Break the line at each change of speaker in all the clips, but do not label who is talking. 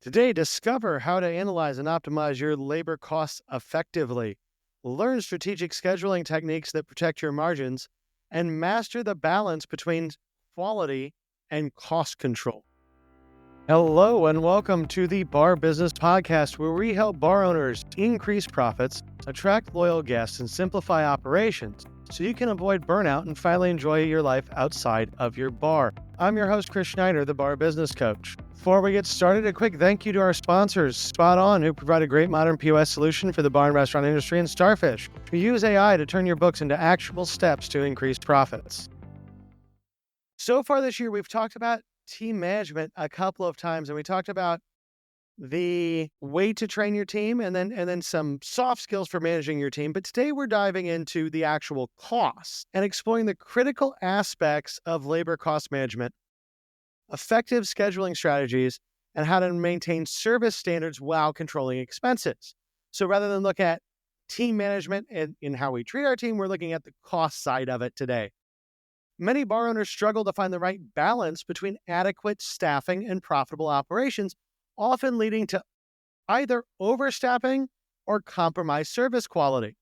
Today, discover how to analyze and optimize your labor costs effectively. Learn strategic scheduling techniques that protect your margins and master the balance between quality and cost control. Hello, and welcome to the Bar Business Podcast, where we help bar owners increase profits, attract loyal guests, and simplify operations so you can avoid burnout and finally enjoy your life outside of your bar. I'm your host, Chris Schneider, the Bar Business Coach. Before we get started, a quick thank you to our sponsors, Spot On, who provide a great modern POS solution for the bar and restaurant industry, and Starfish, who use AI to turn your books into actionable steps to increase profits. So far this year, we've talked about team management a couple of times, and we talked about the way to train your team and then some soft skills for managing your team. But today we're diving into the actual costs and exploring the critical aspects of labor cost management, effective scheduling strategies, and how to maintain service standards while controlling expenses. So rather than look at team management and in how we treat our team, we're looking at the cost side of it today. Many bar owners struggle to find the right balance between adequate staffing and profitable operations, often leading to either overstaffing or compromised service quality.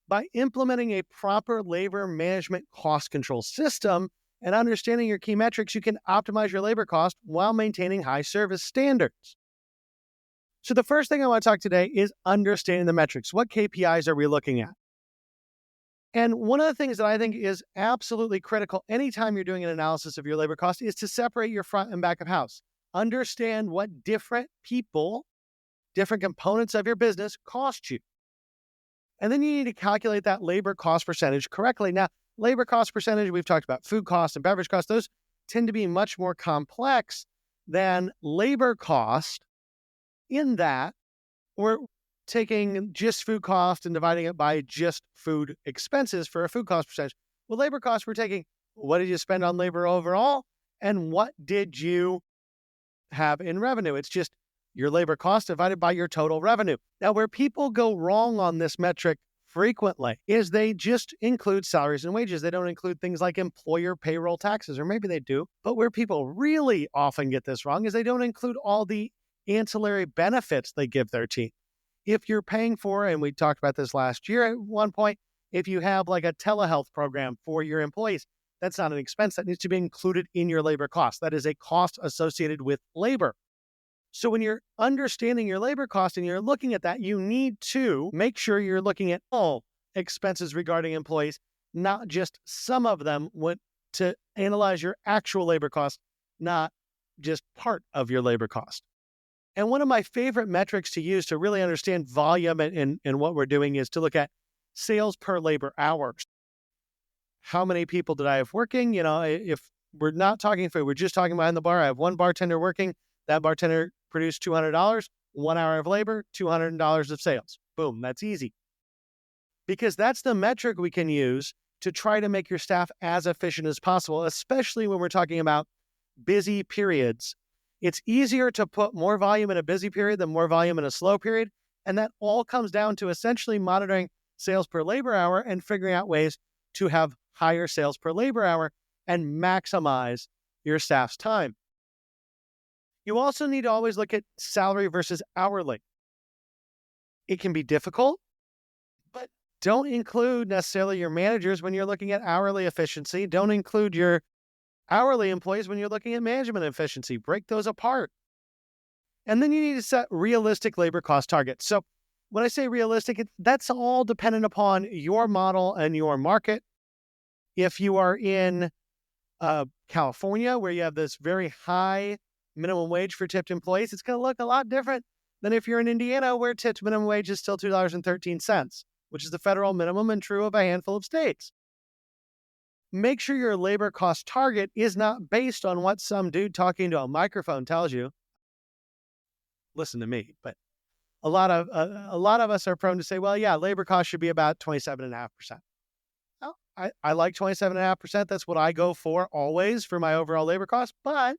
By implementing a proper labor management cost control system and understanding your key metrics, you can optimize your labor cost while maintaining high service standards. So the first thing I want to talk today is understanding the metrics. What KPIs are we looking at? And one of the things that I think is absolutely critical anytime you're doing an analysis of your labor cost is to separate your front and back of house. Understand what different people, different components of your business cost you. And then you need to calculate that labor cost percentage correctly. Now, labor cost percentage, we've talked about food costs and beverage costs. Those tend to be much more complex than labor cost in that we're taking just food cost and dividing it by just food expenses for a food cost percentage. Well, labor costs, we're taking what did you spend on labor overall and what did you have in revenue. It's just your labor cost divided by your total revenue. Now, where people go wrong on this metric frequently is they just include salaries and wages. They don't include things like employer payroll taxes, or maybe they do. But where people really often get this wrong is they don't include all the ancillary benefits they give their team. If you're paying for, and we talked about this last year at one point, if you have like a telehealth program for your employees, that's not an expense that needs to be included in your labor cost. That is a cost associated with labor. So when you're understanding your labor cost and you're looking at that, you need to make sure you're looking at all expenses regarding employees, not just some of them, to analyze your actual labor cost, not just part of your labor cost. And one of my favorite metrics to use to really understand volume and what we're doing is to look at sales per labor hour. How many people did I have working? If we're not talking food, we're just talking behind the bar. I have one bartender working. That bartender produced $200, 1 hour of labor, $200 of sales. Boom, that's easy. Because that's the metric we can use to try to make your staff as efficient as possible, especially when we're talking about busy periods. It's easier to put more volume in a busy period than more volume in a slow period. And that all comes down to essentially monitoring sales per labor hour and figuring out ways to have higher sales per labor hour and maximize your staff's time. You also need to always look at salary versus hourly. It can be difficult, but don't include necessarily your managers when you're looking at hourly efficiency. Don't include your hourly employees when you're looking at management efficiency. Break those apart. And then you need to set realistic labor cost targets. So when I say realistic, that's all dependent upon your model and your market. If you are in California, where you have this very high minimum wage for tipped employees, it's going to look a lot different than if you're in Indiana, where tipped minimum wage is still $2.13, which is the federal minimum and true of a handful of states. Make sure your labor cost target is not based on what some dude talking to a microphone tells you. Listen to me, but a lot of us are prone to say, well, yeah, labor cost should be about 27.5%. Well, I like 27.5%. That's what I go for always for my overall labor cost, but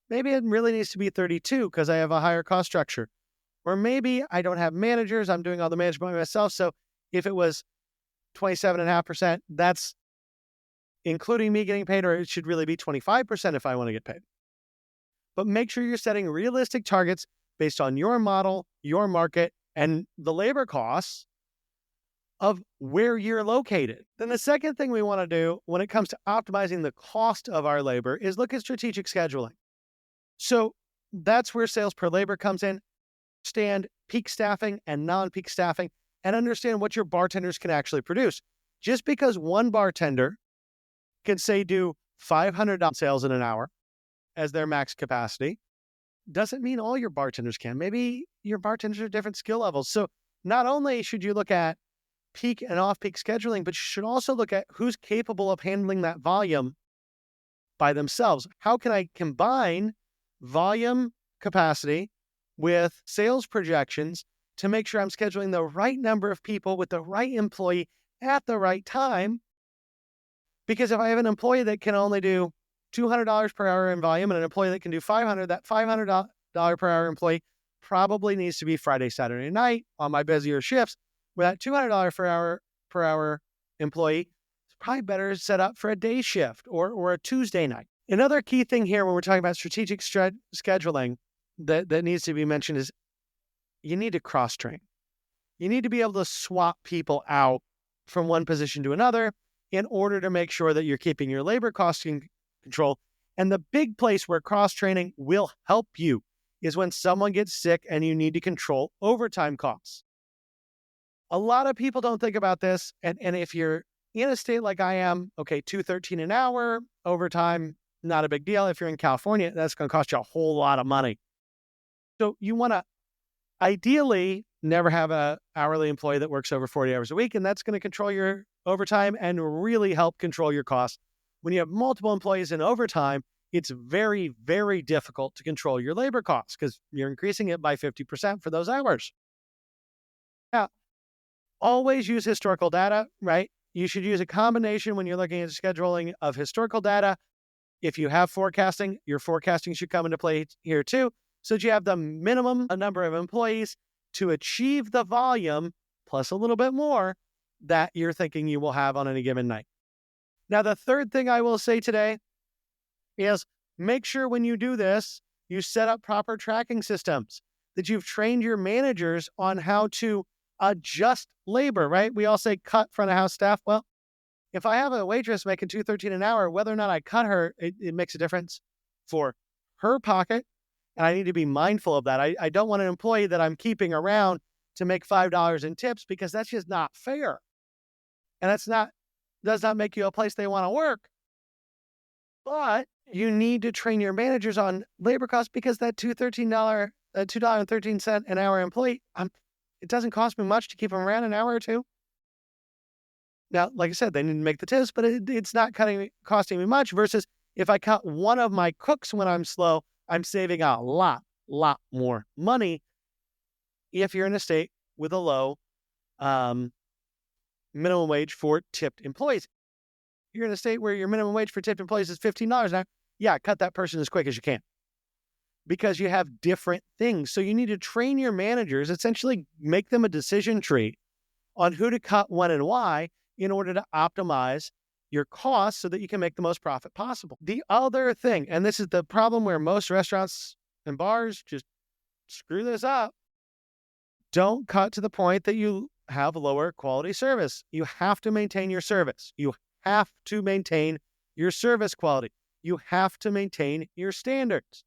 maybe it really needs to be 32 because I have a higher cost structure. Or maybe I don't have managers. I'm doing all the management myself. So if it was 27.5%, that's including me getting paid, or it should really be 25% if I want to get paid. but make sure you're setting realistic targets based on your model, your market, and the labor costs of where you're located. Then the second thing we want to do when it comes to optimizing the cost of our labor is look at strategic scheduling. So that's where sales per labor comes in. Understand peak staffing and non-peak staffing and understand what your bartenders can actually produce. Just because one bartender can say do $500 sales in an hour as their max capacity doesn't mean all your bartenders can. Maybe your bartenders are different skill levels. So not only should you look at peak and off-peak scheduling, but you should also look at who's capable of handling that volume by themselves. How can I combine volume capacity with sales projections to make sure I'm scheduling the right number of people with the right employee at the right time? Because if I have an employee that can only do $200 per hour in volume and an employee that can do $500, that $500 per hour employee probably needs to be Friday, Saturday night on my busier shifts, where that $200 per hour employee is probably better set up for a day shift or a Tuesday night. Another key thing here when we're talking about strategic scheduling that needs to be mentioned is you need to cross-train. You need to be able to swap people out from one position to another in order to make sure that you're keeping your labor costs in control. And the big place where cross-training will help you is when someone gets sick and you need to control overtime costs. A lot of people don't think about this. And if you're in a state like I am, okay, $2.13 an hour, overtime, not a big deal. If you're in California, that's going to cost you a whole lot of money. So you want to ideally never have an hourly employee that works over 40 hours a week, and that's going to control your overtime and really help control your costs. When you have multiple employees in overtime, it's very, very difficult to control your labor costs because you're increasing it by 50% for those hours. Now, always use historical data, right? You should use a combination when you're looking at scheduling of historical data. If you have forecasting, your forecasting should come into play here too, so that you have the minimum number of employees to achieve the volume plus a little bit more that you're thinking you will have on any given night. Now, the third thing I will say today is make sure when you do this, you set up proper tracking systems, that you've trained your managers on how to adjust labor, right? We all say cut front of house staff. Well, if I have a waitress making $2.13 an hour, whether or not I cut her, it makes a difference for her pocket. And I need to be mindful of that. I don't want an employee that I'm keeping around to make $5 in tips because that's just not fair. And does not make you a place they want to work. But you need to train your managers on labor costs because that $2.13 an hour employee, it doesn't cost me much to keep them around an hour or two. Now, like I said, they need to make the tips, but it's not costing me much versus if I cut one of my cooks when I'm slow, I'm saving a lot more money if you're in a state with a low minimum wage for tipped employees. You're in a state where your minimum wage for tipped employees is $15 now. Yeah, cut that person as quick as you can because you have different things. So you need to train your managers, essentially make them a decision tree on who to cut, when, and why in order to optimize your costs so that you can make the most profit possible. The other thing, and this is the problem where most restaurants and bars just screw this up, don't cut to the point that you have lower quality service. You have to maintain your service. You have to maintain your service quality. You have to maintain your standards.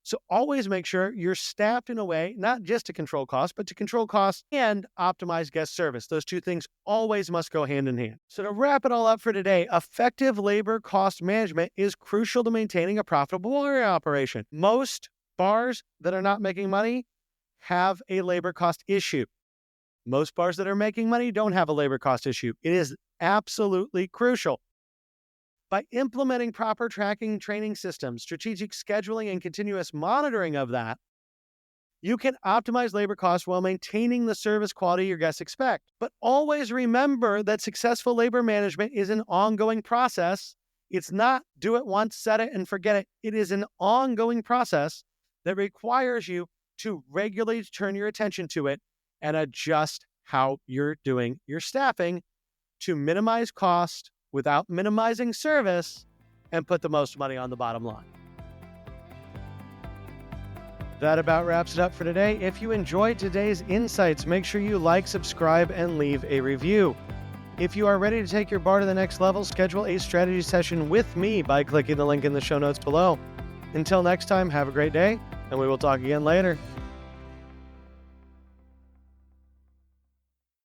So always make sure you're staffed in a way, not just to control costs, but to control costs and optimize guest service. Those two things always must go hand in hand. So to wrap it all up for today, effective labor cost management is crucial to maintaining a profitable bar operation. Most bars that are not making money have a labor cost issue. Most bars that are making money don't have a labor cost issue. It is absolutely crucial. By implementing proper tracking training systems, strategic scheduling, and continuous monitoring of that, you can optimize labor costs while maintaining the service quality your guests expect. But always remember that successful labor management is an ongoing process. It's not do it once, set it, and forget it. It is an ongoing process that requires you to regularly turn your attention to it and adjust how you're doing your staffing to minimize cost without minimizing service and put the most money on the bottom line. That about wraps it up for today. If you enjoyed today's insights, make sure you like, subscribe, and leave a review. If you are ready to take your bar to the next level, schedule a strategy session with me by clicking the link in the show notes below. Until next time, have a great day, and we will talk again later.